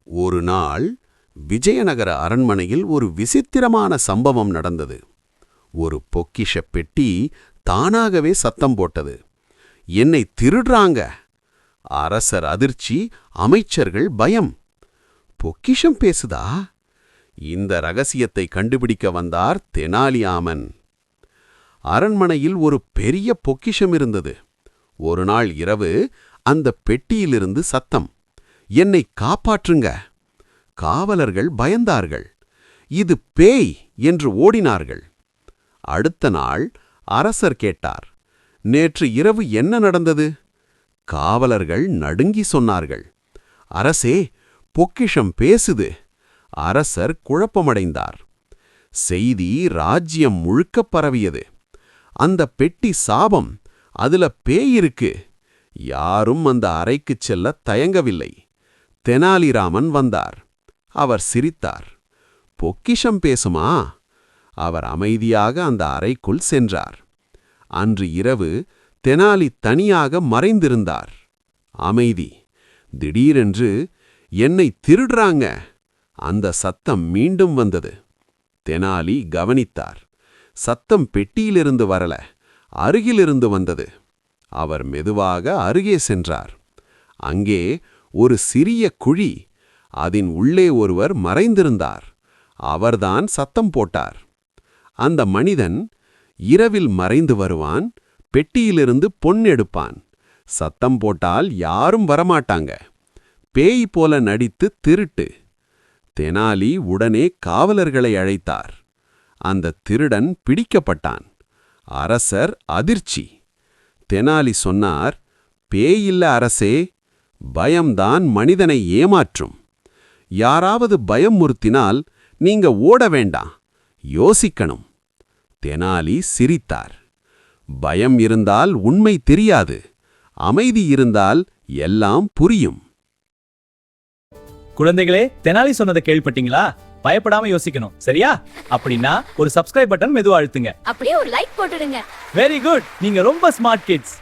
ஒரு நாள் விஜயநகர அரண்மனையில் ஒரு விசித்திரமான சம்பவம் நடந்தது. ஒரு பொக்கிஷப் பெட்டி தானாகவே சத்தம் போட்டது. என்னை திருடுறாங்க! அரசர் அதிர்ச்சி, அமைச்சர்கள் பயம். பொக்கிஷம் பேசுதா? இந்த ரகசியத்தை கண்டுபிடிக்க வந்தார் தெனாலிராமன். அரண்மனையில் ஒரு பெரிய பொக்கிஷம் இருந்தது. ஒரு நாள் இரவு அந்த பெட்டியிலிருந்து சத்தம், என்னை காப்பாற்றுங்க! காவலர்கள் பயந்தார்கள். இது பேய் என்று ஓடினார்கள். அடுத்த நாள் அரசர் கேட்டார், நேற்று இரவு என்ன நடந்தது? காவலர்கள் நடுங்கி சொன்னார்கள், அரசே, பொக்கிஷம் பேசுது. அரசர் குழப்பமடைந்தார். செய்தி ராஜ்யம் முழுக்க பரவியது. அந்த பெட்டி சாபம், அதுல பேய் இருக்கு. யாரும் அந்த அறைக்குச் செல்ல தயங்கவில்லை. தெனாலிராமன் வந்தார். அவர் சிரித்தார். பொக்கிஷம் பேசுமா? அவர் அமைதியாக அந்த அறைக்குள் சென்றார். அன்று இரவு தெனாலி தனியாக மறைந்திருந்தார். அமைதி. திடீரென்று, என்னை திருடுறாங்க! அந்த சத்தம் மீண்டும் வந்தது. தெனாலி கவனித்தார். சத்தம் பெட்டியிலிருந்து வரல, அருகிலிருந்து வந்தது. அவர் மெதுவாக அருகே சென்றார். அங்கே ஒரு சிறிய குழி. அதன் உள்ளே ஒருவர் மறைந்திருந்தார். அவர்தான் சத்தம் போட்டார். அந்த மனிதன் இரவில் மறைந்து வருவான், பெட்டியிலிருந்து பொன் எடுப்பான். சத்தம் போட்டால் யாரும் வரமாட்டாங்க. பேய் போல நடித்து திருட்டு. தெனாலி உடனே காவலர்களை அழைத்தார். அந்த திருடன் பிடிக்கப்பட்டான். அரசர் அதிர்ச்சி. தெனாலி சொன்னார், பேயில்ல அரசே, பயம்தான் மனிதனை ஏமாற்றும். யாராவது பயமுறுத்தினால் நீங்க ஓட வேண்டாம், யோசிக்கணும். தெனாலி சிரித்தார். பயம் இருந்தால் உண்மை தெரியாது, அமைதி இருந்தால் எல்லாம் புரியும். குழந்தைகளே, தெனாலி சொன்னதை கேள்விப்பட்டீங்களா? பயப்படாம யோசிக்கணும், சரியா? அப்படின்னா ஒரு சப்ஸ்கிரைப் பட்டன் மெதுவா அழுத்துங்க. அப்படியே ஒரு லைக் போட்டுடுங்க. வெரி குட், நீங்க ரொம்ப ஸ்மார்ட் கிட்ஸ்.